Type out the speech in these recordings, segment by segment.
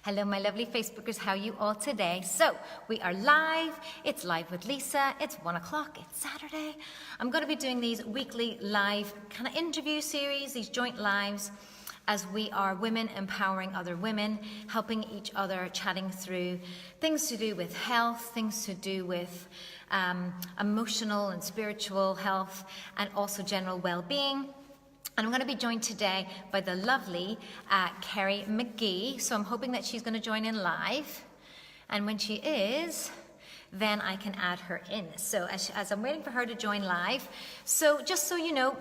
Hello, my lovely Facebookers. How are you all today? So we are live. It's Live with Lisa. It's 1 o'clock. It's Saturday. I'm going to be doing these weekly live kind of interview series, these joint lives, as we are women empowering other women, helping each other, chatting through things to do with health, things to do with emotional and spiritual health, and also general well-being. And I'm going to be joined today by the lovely Kerri Magee. So I'm hoping that she's going to join in live. And when she is, then I can add her in. So as I'm waiting for her to join live, so just so you know,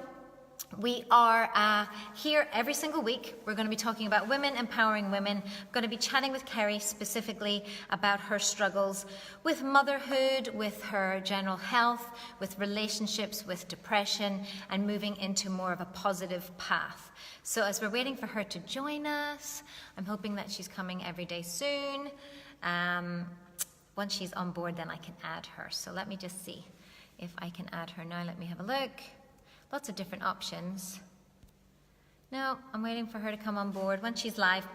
we are here every single week. We're going to be talking about women, empowering women. I'm going to be chatting with Kerri specifically about her struggles with motherhood, with her general health, with relationships, with depression, and moving into more of a positive path. So as we're waiting for her to join us, I'm hoping that she's coming every day soon. Once she's on board, then I can add her. So let me just see if I can add her now. Let me have a look. Lots of different options. No, I'm waiting for her to come on board. Once she's live,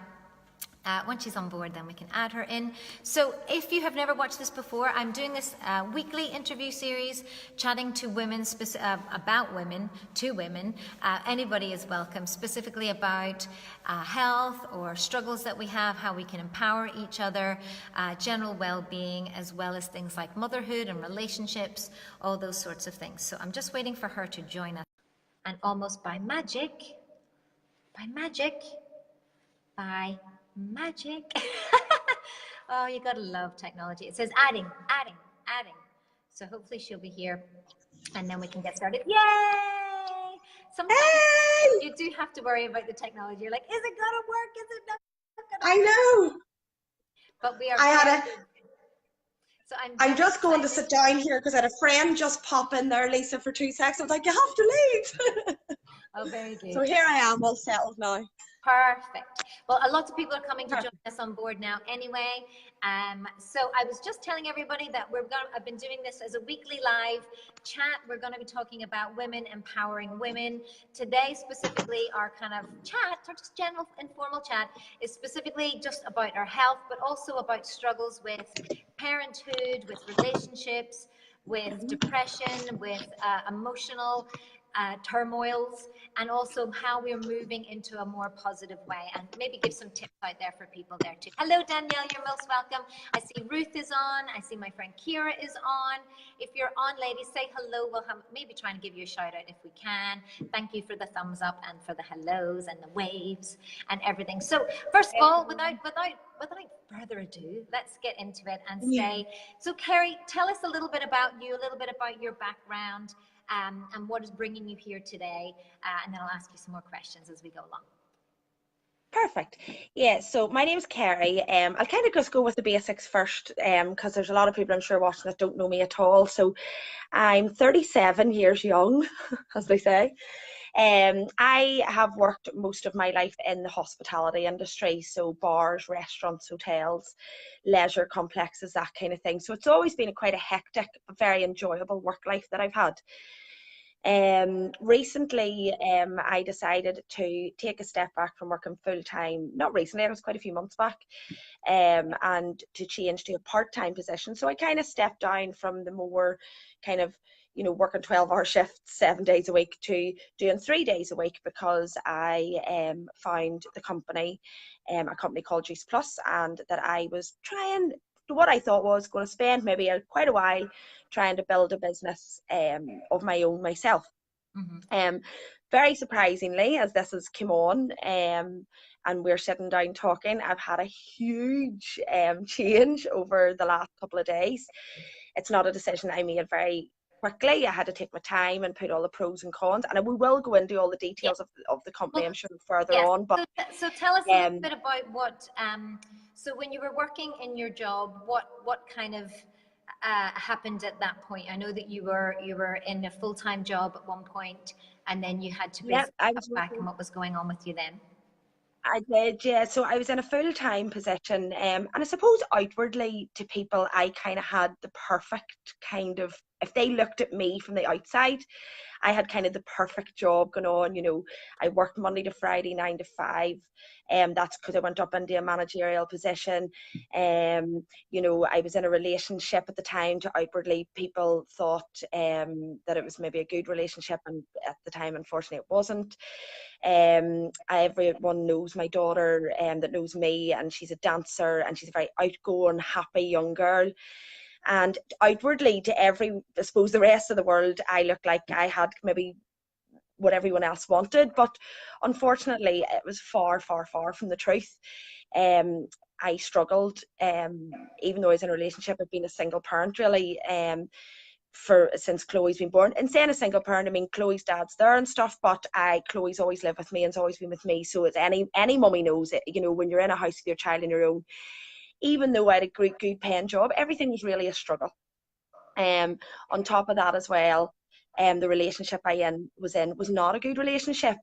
once she's on board, then we can add her in. So if you have never watched this before, I'm doing this weekly interview series, chatting to women, about women, to women. Anybody is welcome, specifically about health or struggles that we have, how we can empower each other, general well-being, as well as things like motherhood and relationships, all those sorts of things. So I'm just waiting for her to join us. And almost by magic, oh, you gotta love technology. It says adding. So hopefully she'll be here and then we can get started. Yay! Sometimes you do have to worry about the technology. You're like, is it gonna work? Is it not gonna work? I know. But we are. So I'm just going to sit down here because I had a friend just pop in there, Lisa, for 2 seconds. I was like, you have to leave. Oh, very good. So here I am, all settled now. Perfect. Well, a lot of people are coming to join us on board now anyway. So I was just telling everybody that I've been doing this as a weekly live chat. We're going to be talking about women empowering women. Today, specifically, our kind of chat, or just general informal chat, is specifically just about our health, but also about struggles with parenthood, with relationships, with depression, with emotional turmoils, and also how we're moving into a more positive way, and maybe give some tips out there for people there too. Hello, Danielle, you're most welcome. I see Ruth is on. I see my friend Kira is on. If you're on, ladies, say hello. We'll maybe try and give you a shout out if we can. Thank you for the thumbs up and for the hellos and the waves and everything. So first of all, without further ado, let's get into it and say, so Kerri, tell us a little bit about you, a little bit about your background, and what is bringing you here today, and then I'll ask you some more questions as we go along. Perfect. Yeah, so my name's Kerri. I'll kind of just go with the basics first, because there's a lot of people I'm sure watching that don't know me at all. So I'm 37 years young, as they say. I have worked most of my life in the hospitality industry, so bars, restaurants, hotels, leisure complexes, that kind of thing. So it's always been quite a hectic, very enjoyable work life that I've had. Recently, I decided to take a step back from working full time. Not recently, it was quite a few months back, and to change to a part-time position. So I kind of stepped down from the more kind of, working 12-hour shifts 7 days a week to doing 3 days a week, because I found the company, a company called Juice Plus, and that I was trying what I thought was going to spend maybe quite a while trying to build a business of my own myself. Very surprisingly, as this has come on, and we're sitting down talking, I've had a huge change over the last couple of days. It's not a decision I made very quickly. I had to take my time and put all the pros and cons, and we will go into all the details of the company, I'm sure, further on. But so tell us a little bit about what so when you were working in your job, what kind of happened at that point? I know that you were in a full-time job at one point, and then you had to basically cut back. And what was going on with you then? I did, yeah. So I was in a full-time position, and I suppose outwardly to people, I kind of had the perfect kind of if they looked at me from the outside, I had kind of the perfect job going on. You know, I worked Monday to Friday, 9 to 5. That's because I went up into a managerial position. You know, I was in a relationship at the time. To outwardly, people thought that it was maybe a good relationship, and at the time, unfortunately, it wasn't. Everyone knows my daughter, that knows me, and she's a dancer, and she's a very outgoing, happy young girl. And outwardly to I suppose the rest of the world, I looked like I had maybe what everyone else wanted, but unfortunately it was far, far, far from the truth. I struggled, even though I was in a relationship. I've been a single parent really, since Chloe's been born. And saying a single parent, I mean Chloe's dad's there and stuff, but Chloe's always lived with me and has always been with me. So it's any mummy knows it, you know, when you're in a house with your child on your own, even though I had a great good paying job, everything was really a struggle. On top of that as well, the relationship I was not a good relationship.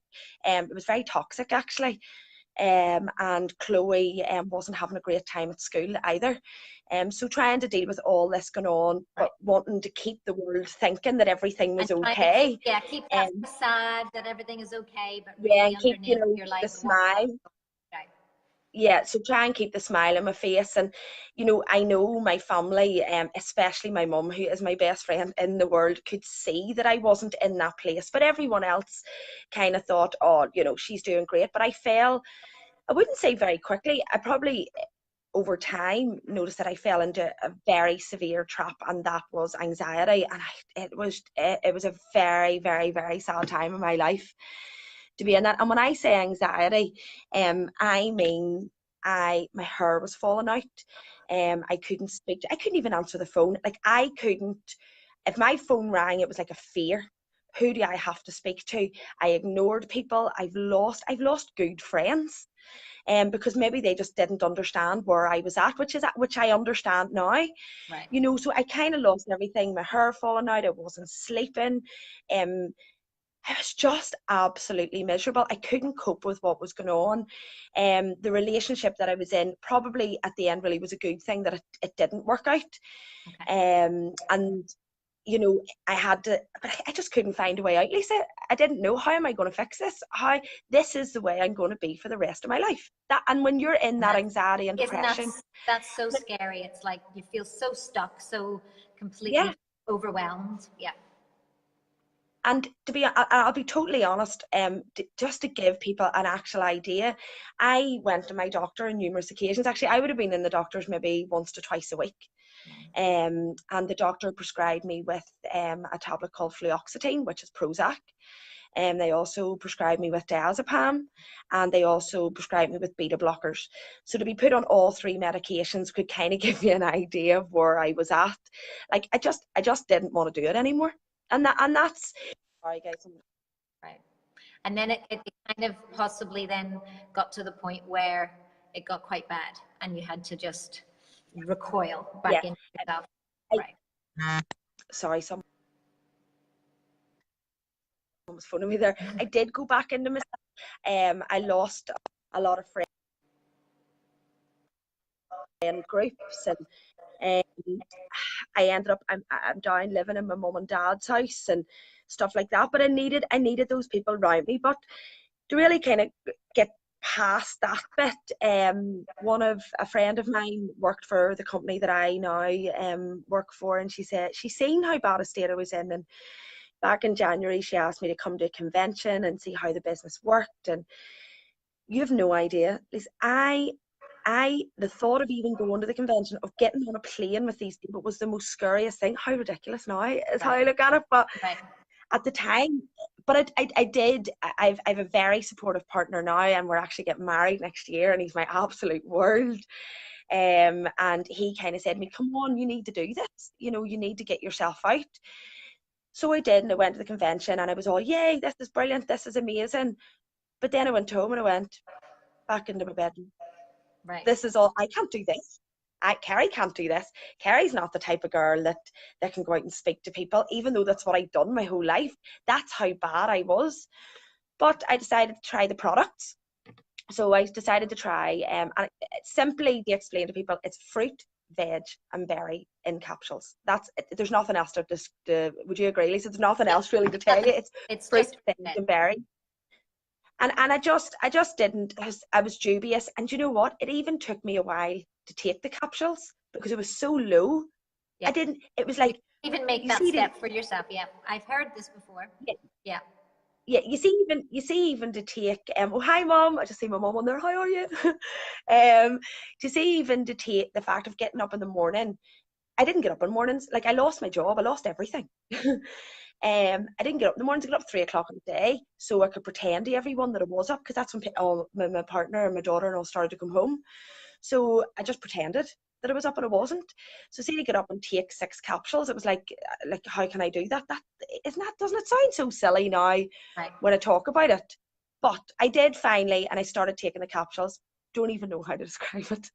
It was very toxic actually. And Chloe wasn't having a great time at school either. So trying to deal with all this going on, but wanting to keep the world thinking that everything was okay. Keep that facade that everything is okay, but yeah, really and keep, you underneath know, your life. the smile. Yeah, so try and keep the smile on my face. And you know, I know my family, especially my mum, who is my best friend in the world, could see that I wasn't in that place, but everyone else kind of thought, oh, you know, she's doing great. But I fell, I wouldn't say very quickly, I probably over time noticed that I fell into a very severe trap, and that was anxiety. And it was a very, very, very sad time in my life to be in that. And when I say anxiety, I mean my hair was falling out. I couldn't speak. I couldn't even answer the phone. Like I couldn't. If my phone rang, it was like a fear. Who do I have to speak to? I ignored people. I've lost good friends. Because maybe they just didn't understand where I was at, which I understand now. Right. You know, so I kind of lost everything. My hair falling out. I wasn't sleeping. I was just absolutely miserable. I couldn't cope with what was going on. The relationship that I was in, probably at the end, really was a good thing that it didn't work out. Okay. And you know, I had to, but I just couldn't find a way out, Lisa. I didn't know, how am I going to fix this? How this is the way I'm going to be for the rest of my life. And when you're in that anxiety and depression, that's so scary. It's like you feel so stuck, so completely overwhelmed. Yeah. And I'll be totally honest, just to give people an actual idea, I went to my doctor on numerous occasions. Actually, I would have been in the doctor's maybe once to twice a week. And the doctor prescribed me with a tablet called fluoxetine, which is Prozac. And they also prescribed me with diazepam, and they also prescribed me with beta blockers. So to be put on all three medications could kind of give you an idea of where I was at. Like I just didn't want to do it anymore. And that's sorry guys. Right. And then it kind of possibly then got to the point where it got quite bad and you had to just recoil back into yourself. Right. Sorry, someone was phoning me there. I did go back into myself. I lost a lot of friends and groups, and I ended up I'm down living in my mum and dad's house and stuff like that. But I needed those people around me. But to really kind of get past that bit, a friend of mine worked for the company that I now work for, and she said she's seen how bad a state I was in, and back in January she asked me to come to a convention and see how the business worked. And you have no idea, at least the thought of even going to the convention, of getting on a plane with these people, was the most scariest thing. How ridiculous now is how I look at it, but at the time, but I've a very supportive partner now, and we're actually getting married next year, and he's my absolute world. And he kind of said to me, come on, you need to do this, you know, you need to get yourself out. So I did, and I went to the convention, and I was all, yay, this is brilliant, this is amazing. But then I went home and I went back into my bedroom. Right. This is all, I can't do this. Kerri can't do this. Kerri's not the type of girl that can go out and speak to people, even though that's what I've done my whole life. That's how bad I was. But I decided to try the products. So I decided to try, and simply to explain to people, it's fruit, veg, and berry in capsules. That's it. There's nothing else would you agree, Lisa? There's nothing else really to tell you. It's It's fruit, just veg, veg. and berry. And I just didn't. I was dubious. And you know what? It even took me a while to take the capsules because it was so low. I Yeah. didn't. It was You like, even make you that see the, step for yourself. Yeah. I've heard this before. yeah, Yeah. yeah, you see even to take oh, hi mom, I just see my mom on there, how are you? To see even to take the fact of getting up in the morning. I didn't get up in mornings. Like, I lost my job, I lost everything. I didn't get up in the mornings. I got up at 3 o'clock in the day so I could pretend to everyone that I was up, because that's when my partner and my daughter and all started to come home. So I just pretended that I was up and I wasn't. So see, to get up and take 6 capsules, it was like how can I do that? That isn't that doesn't it sound so silly now Right. when I talk about it? But I did finally, and I started taking the capsules. Don't even know how to describe it.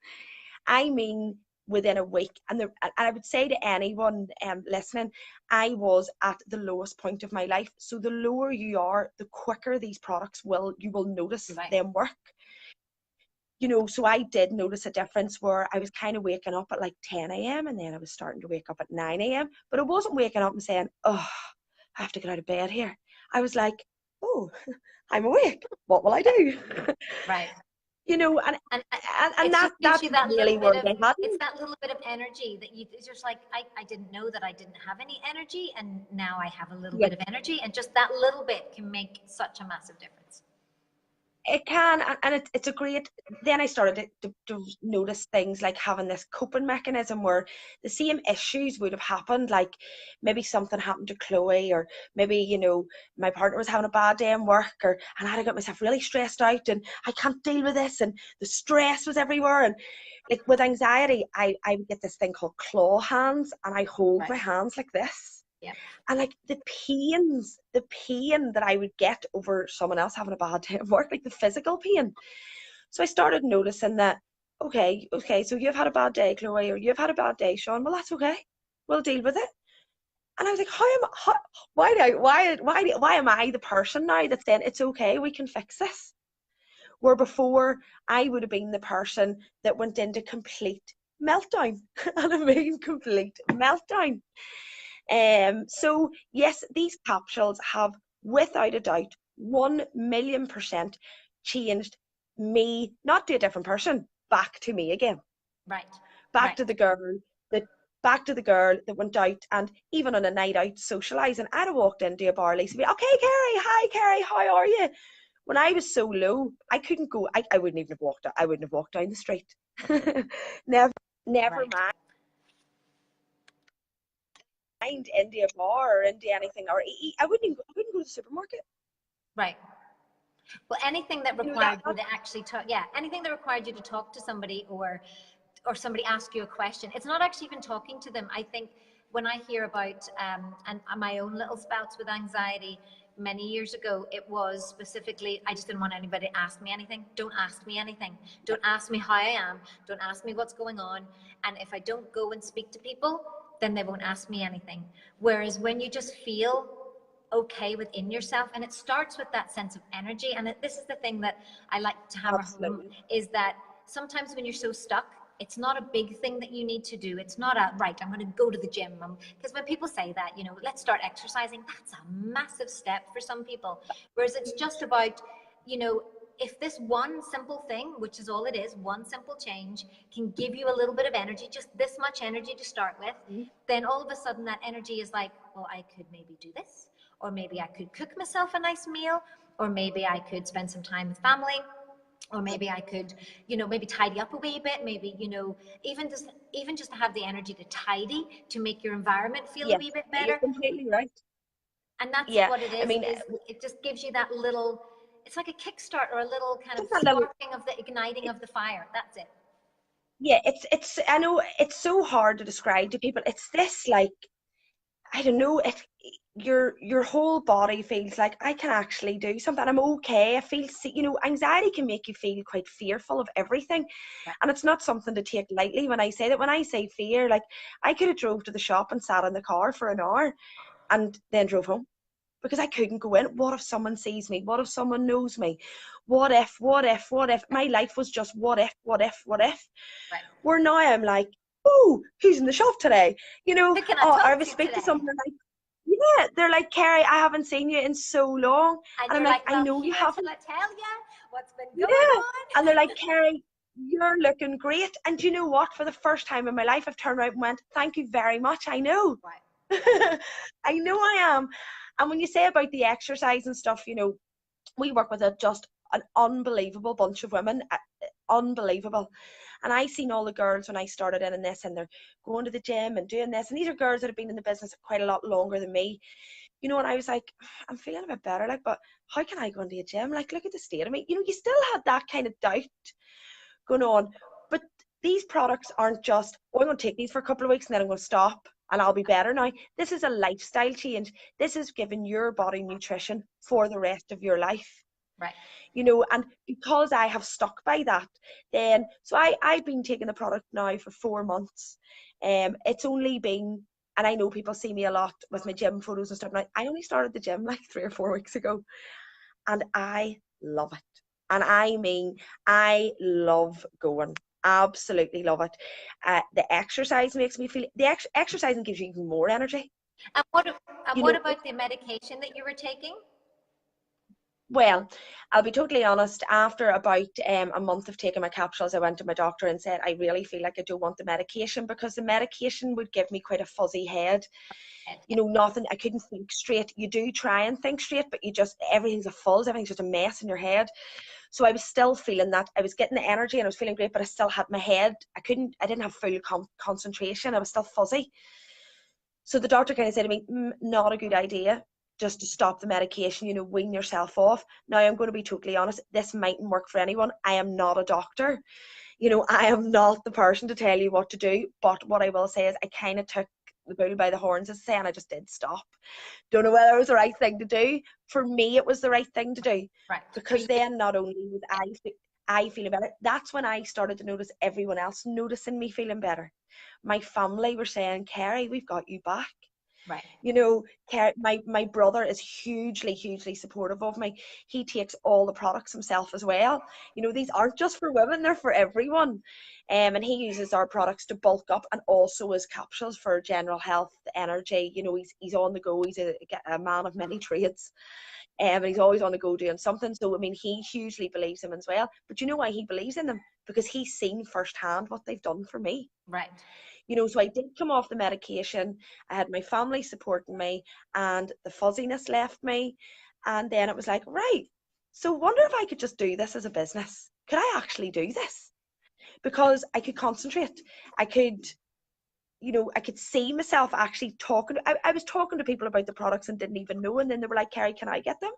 I mean, within a week, and I would say to anyone listening, I was at the lowest point of my life. So the lower you are, the quicker these products you will notice Right. them work. So I did notice a difference where I was kind of waking up at like 10 a.m. and then I was starting to wake up at 9 a.m. But I wasn't waking up and saying, oh, I have to get out of bed here. I was like, oh, I'm awake. What will I do? Right. And And and it just gives that's you that little really bit where of, they had it's me. that little bit of energy that it's just like, I didn't know that I didn't have any energy, and now I have a little Yeah. bit of energy, and just that little bit can make such a massive difference. It can, and it's a great. Then I started to notice things like having this coping mechanism where the same issues would have happened. Like maybe something happened to Chloe, or maybe my partner was having a bad day in work, and I got myself really stressed out, and I can't deal with this, and the stress was everywhere. And like with anxiety, I would get this thing called claw hands, and I hold Right. my hands like this. Yeah. And like the pain that I would get over someone else having a bad day at work, like the physical pain. So I started noticing that, okay, so you've had a bad day, Chloe, or you've had a bad day, Sean. Well, that's okay. We'll deal with it. And I was like, why am I the person now that's saying it's okay, we can fix this? Where before I would have been the person that went into complete meltdown. And I mean complete meltdown. So yes, these capsules have, without a doubt, 1,000,000% changed me, not to a different person, back to me again, Right. back Right. to the girl that back to the girl that went out, and even on a night out socializing, I'd have walked into a bar, Lisa, be, okay, Kerri, hi, Kerri, how are you? When I was so low, I couldn't go. I wouldn't even have walked. I wouldn't have walked down the street. Never Right. mind into a bar or into anything, or eat. I wouldn't go to the supermarket. Right. Well, anything that That required you to actually talk, yeah, anything that required you to talk to somebody, or somebody ask you a question. It's not actually even talking to them. I think when I hear about and my own little spouts with anxiety many years ago, it was specifically, I just didn't want anybody to ask me anything. Don't ask me anything. Don't ask me how I am. Don't ask me what's going on. And if I don't go and speak to people, then they won't ask me anything. Whereas when you just feel okay within yourself, and it starts with that sense of energy, and this is the thing that I like to hammer home, absolutely. is that sometimes when you're so stuck, it's not a big thing that you need to do. It's not a, right, I'm going to go to the gym. Because when people say that, let's start exercising, that's a massive step for some people. Whereas it's just about, if this one simple thing, which is all it is, one simple change, can give you a little bit of energy, just this much energy to start with, then all of a sudden that energy is like, well, I could maybe do this, or maybe I could cook myself a nice meal, or maybe I could spend some time with family, or maybe I could, maybe tidy up a wee bit, maybe, even just to have the energy to tidy, to make your environment feel a Yes, wee bit you're better. completely right. And that's Yeah, what it I mean, is it just gives you that little, it's like a kickstart, or a little kind of just that little. sparking of the igniting of the fire. That's it. Yeah, it's. I know it's so hard to describe to people. It's this, like, I don't know. Your whole body feels like I can actually do something. I'm okay. I feel, anxiety can make you feel quite fearful of everything, Right. and it's not something to take lightly. When I say that, when I say fear, like, I could have drove to the shop and sat in the car for an hour, and then drove home, because I couldn't go in. What if someone sees me? What if someone knows me? What if? What if? What if? My life was just what if? What if? What if? Right. Where now I'm like, oh, who's in the shop today? You know, Who can I oh, I talk was to speaking to today? someone like, yeah, they're like, Kerri, I haven't seen you in so long. And And I'm you're like, like, I well, know you here haven't. till I tell you what's been going Yeah. And they're on. like, Kerri, you're looking great. And do you know what? For the first time in my life, I've turned around and went, thank you very much. I know. Right, right. I know I am. And when you say about the exercise and stuff, you know, we work with just an unbelievable bunch of women, unbelievable. And I seen all the girls when I started in this, and they're going to the gym and doing this. And these are girls that have been in the business quite a lot longer than me, you know. And I was like, I'm feeling a bit better, like, but how can I go into a gym? Like, look at the state of me. You know, you still had that kind of doubt going on. But these products aren't just, oh, I'm going to take these for a couple of weeks and then I'm going to stop and I'll be better now. This is a lifestyle change. This is giving your body nutrition for the rest of your life. Right. You know, and because I have stuck by that, then so I've been taking the product now for 4 months. It's only been, and I know people see me a lot with my gym photos and stuff. Now I only started the gym like 3 or 4 weeks ago, and I love it. And I mean, I love going. Absolutely love it. The exercise makes me feel. The exercising gives you even more energy. And what, and You what know, about the medication that you were taking? well, I'll be totally honest. After about a month of taking my capsules, I went to my doctor and said, I really feel like I don't want the medication, because the medication would give me quite a fuzzy head. You know, nothing, I couldn't think straight. You do try and think straight, but you just, everything's a fuzz, everything's just a mess in your head. So I was still feeling that. I was getting the energy and I was feeling great, but I still had my head, I didn't have full concentration. I was still fuzzy. So the doctor kind of said to me, not a good idea just to stop the medication, you know, wean yourself off. Now, I'm going to be totally honest, this mightn't work for anyone. I am not a doctor. You know, I am not the person to tell you what to do. But what I will say is I kind of took the bull by the horns, as I say, and I just did stop. Don't know whether it was the right thing to do. For me, it was the right thing to do. Right. Because then not only was I feeling better, that's when I started to notice everyone else noticing me feeling better. My family were saying, Kerri, we've got you back. Right. You know, my brother is hugely supportive of me. He takes all the products himself as well. You know, these aren't just for women, they're for everyone. And he uses our products to bulk up, and also as capsules for general health, energy. You know, he's on the go. He's a man of many trades. And he's always on the go doing something. So I mean, he hugely believes in them as well. But you know why he believes in them? Because he's seen firsthand what they've done for me. Right. You know, so I did come off the medication. I had my family supporting me, and the fuzziness left me. And then it was like, right, so wonder if I could just do this as a business. Could I actually do this? Because I could concentrate. I could, you know, I could see myself actually talking. I was talking to people about the products and didn't even know. And then they were like, Kerri, can I get them?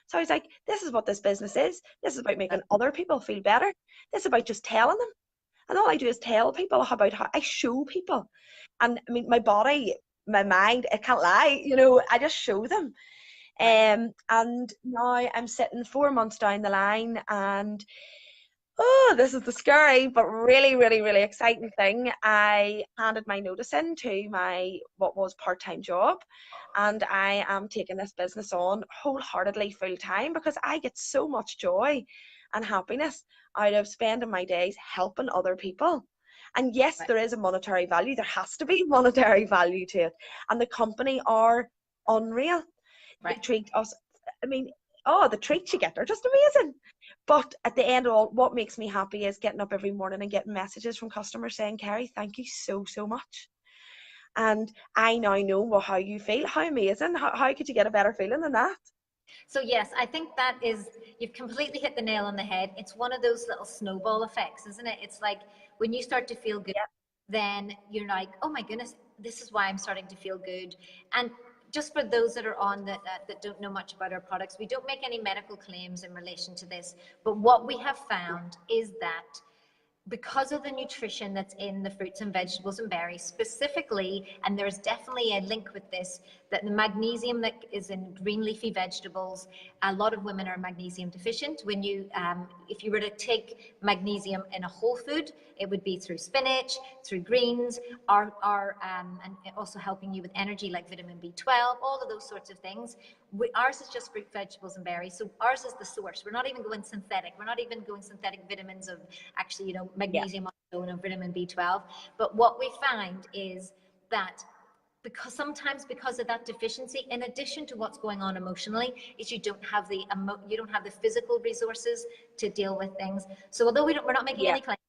So I was like, this is what this business is. This is about making other people feel better. This is about just telling them. And all I do is tell people about how I show people. And I mean, my body, my mind, it can't lie, you know, I just show them. Right. And now I'm sitting 4 months down the line, and oh, this is the scary but really exciting thing. I handed my notice in to my what was part-time job, and I am taking this business on wholeheartedly full time, because I get so much joy and happiness out of spending my days helping other people. And yes, Right. there is a monetary value. There has to be monetary value to it. And the company are unreal. They Right. treat us, I mean, oh, the treats you get are just amazing. But at the end of all, what makes me happy is getting up every morning and getting messages from customers saying, Kerri, thank you so much. And I now know how you feel. How amazing. How could you get a better feeling than that? So yes, I think that is, you've completely hit the nail on the head. It's one of those little snowball effects, isn't it? It's like when you start to feel good, Yeah. then you're like, oh my goodness, this is why I'm starting to feel good. And just for those that are on that don't know much about our products, we don't make any medical claims in relation to this. But what we have found is that because of the nutrition that's in the fruits and vegetables and berries specifically, and there's definitely a link with this, that the magnesium that is in green leafy vegetables, a lot of women are magnesium deficient. When you, if you were to take magnesium in a whole food, it would be through spinach, through greens, and also helping you with energy like vitamin B12, all of those sorts of things. Ours is just fruit, vegetables, and berries. So ours is the source. We're not even going synthetic. We're not even going synthetic vitamins of actually, Yeah. magnesium and vitamin B12. But what we find is that because of that deficiency, in addition to what's going on emotionally, is you don't have the physical resources to deal with things. So although we're not making any claims,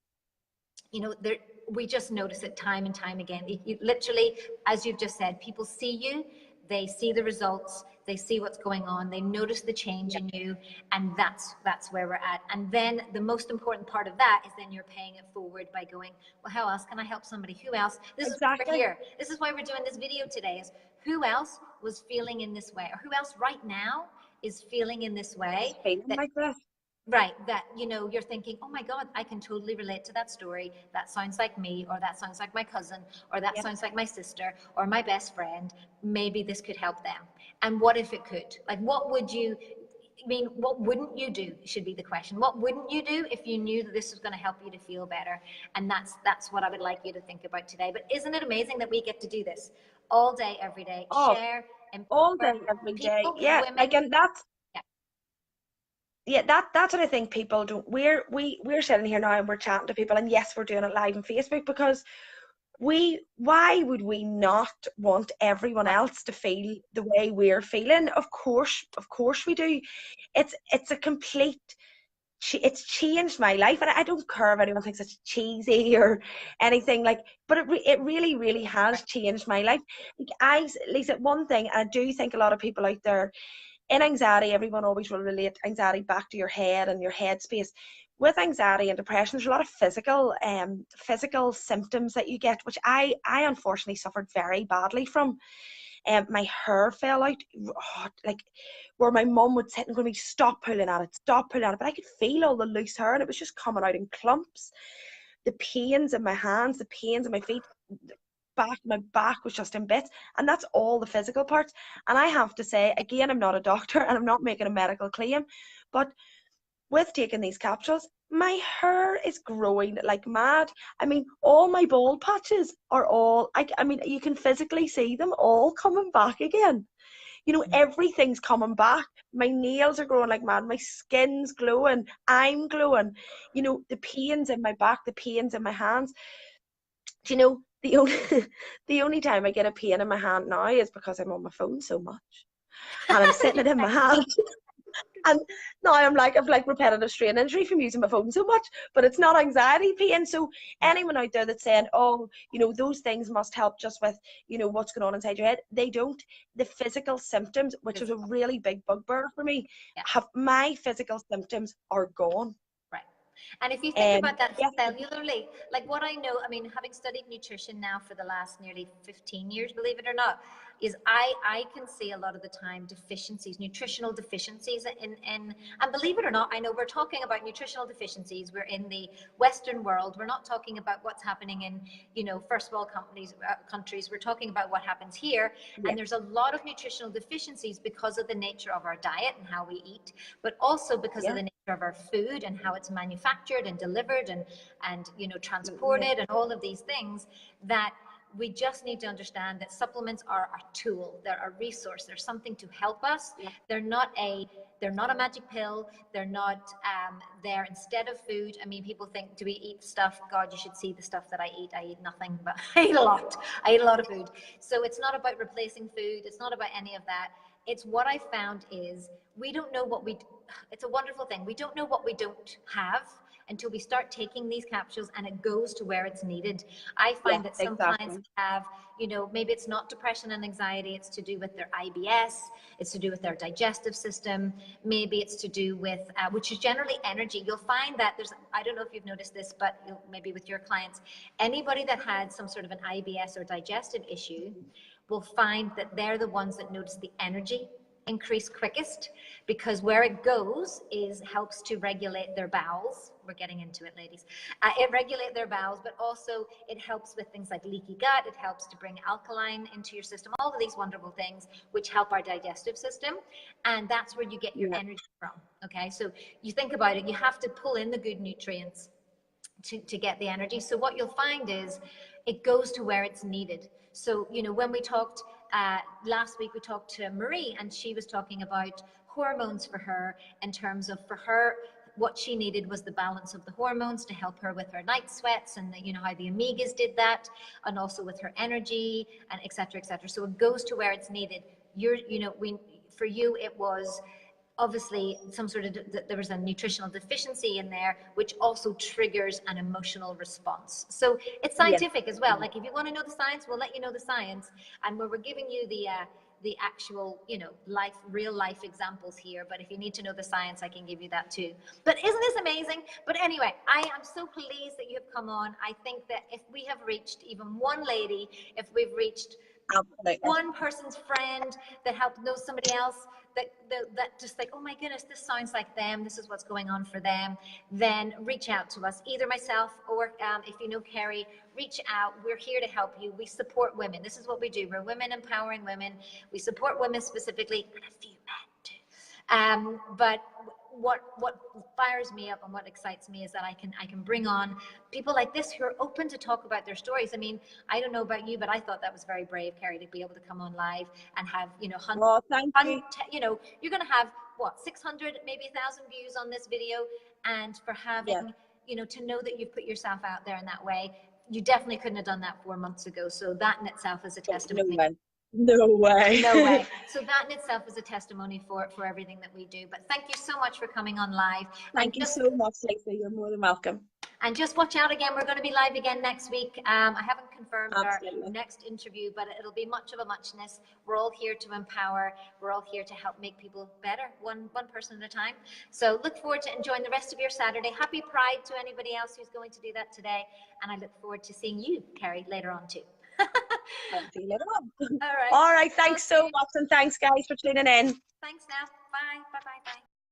we just notice it time and time again. You literally, as you've just said, people see you, they see the results, they see what's going on, they notice the change in you, and that's where we're at. And then the most important part of that is then you're paying it forward by going, well, how else can I help somebody? Who else? This is why we're here. This is why we're doing this video today, is who else was feeling in this way, or who else right now is feeling in this way. Like this. Right, that you're thinking, oh my God, I can totally relate to that story. That sounds like me, or that sounds like my cousin, or that sounds like my sister, or my best friend. Maybe this could help them. And what if it could? Like, what wouldn't you do should be the question. What wouldn't you do if you knew that this was going to help you to feel better? And that's what I would like you to think about today. But isn't it amazing that we get to do this all day, every day, share, all day, every day. Yeah, women, and that's that's what I think people don't. We're sitting here now and we're chatting to people, and yes, we're doing it live on Facebook because why would we not want everyone else to feel the way we're feeling? Of course we do. It's a complete, it's changed my life, and I don't care if anyone thinks it's cheesy or anything, like, but it really has changed my life. Like, Lisa, one thing, and I do think a lot of people out there in anxiety, everyone always will relate anxiety back to your head and your head space. With anxiety and depression, there's a lot of physical symptoms that you get, which I unfortunately suffered very badly from. My hair fell out, like where my mum would sit and go to me, stop pulling at it, but I could feel all the loose hair and it was just coming out in clumps. The pains in my hands, the pains in my feet, my back was just in bits, and that's all the physical parts. And I have to say, again, I'm not a doctor and I'm not making a medical claim, but with taking these capsules, my hair is growing like mad. I mean, all my bald patches are all, I mean, you can physically see them all coming back again. Everything's coming back. My nails are growing like mad. My skin's glowing. I'm glowing. The pains in my back, the pains in my hands. Do you know, the only the only time I get a pain in my hand now is because I'm on my phone so much, and I'm sitting it in my hand, and now I've repetitive strain injury from using my phone so much. But it's not anxiety pain. So anyone out there that's saying, oh, those things must help just with what's going on inside your head, they don't. The physical symptoms, which is a really big bugbear for me, my physical symptoms are gone. And if you think about that cellularly, like what I know, I mean, having studied nutrition now for the last nearly 15 years, believe it or not, is I can see a lot of the time deficiencies, nutritional deficiencies and believe it or not, I know we're talking about nutritional deficiencies. We're in the Western world. We're not talking about what's happening in, first world countries. We're talking about what happens here. And there's a lot of nutritional deficiencies because of the nature of our diet and how we eat, but also because of the nature of our food and how it's manufactured and delivered and transported and all of these things, that we just need to understand that supplements are a tool. They're a resource. They're something to help us. They're not a magic pill. They're not there instead of food. I mean, people think, do we eat stuff? God, you should see the stuff that I eat. I eat nothing, but I eat a lot. I eat a lot of food. So it's not about replacing food. It's not about any of that. It's what I found is we don't know it's a wonderful thing. We don't know what we don't have until we start taking these capsules and it goes to where it's needed. I find that some clients have, maybe it's not depression and anxiety, it's to do with their IBS, it's to do with their digestive system, maybe it's to do with, which is generally energy. You'll find that I don't know if you've noticed this, but maybe with your clients, anybody that had some sort of an IBS or digestive issue will find that they're the ones that notice the energy increase quickest, because where it goes helps to regulate their bowels. We're getting into it, ladies. It regulates their bowels, but also it helps with things like leaky gut. It helps to bring alkaline into your system, all of these wonderful things which help our digestive system. And that's where you get your energy from. Okay, so you think about it, you have to pull in the good nutrients to get the energy. So what you'll find is it goes to where it's needed. So, when we talked last week we talked to Marie, and she was talking about hormones for her, in terms of, for her, what she needed was the balance of the hormones to help her with her night sweats, and you know how the omegas did that, and also with her energy, and etc., etc. So it goes to where it's needed. For you, it was obviously some sort of, there was a nutritional deficiency in there, which also triggers an emotional response. So it's scientific as well. Like, if you want to know the science, we'll let you know the science, and we're giving you the actual, real life examples here. But if you need to know the science, I can give you that too. But isn't this amazing? But anyway, I am so pleased that you have come on. I think that if we have reached even one lady, if we've reached one person's friend that helped know somebody else, that just like, oh my goodness, this sounds like them, this is what's going on for them, then reach out to us, either myself or if you know Kerri, reach out. We're here to help you. We support women. This is what we do. We're women empowering women. We support women specifically, and a few men too. But what fires me up and what excites me is that I can bring on people like this who are open to talk about their stories. I mean, I don't know about you, but I thought that was very brave, Kerri, to be able to come on live and have, Thank you. You're going to have what, 600, maybe 1,000 views on this video, and for having, to know that you've put yourself out there in that way. You definitely couldn't have done that 4 months ago. So that in itself is a testimony. No way. No way. So that in itself is a testimony for everything that we do. But thank you so much for coming on live. Thank you so much, Lisa. You're more than welcome. And just watch out again. We're going to be live again next week. I haven't confirmed our next interview, but it'll be much of a muchness. We're all here to empower. We're all here to help make people better, one person at a time. So look forward to enjoying the rest of your Saturday. Happy Pride to anybody else who's going to do that today. And I look forward to seeing you, Kerri, later on too. I'll see you later on. All right. All right. Thanks so much. And thanks, guys, for tuning in. Thanks now. Bye. Bye. Bye. Bye.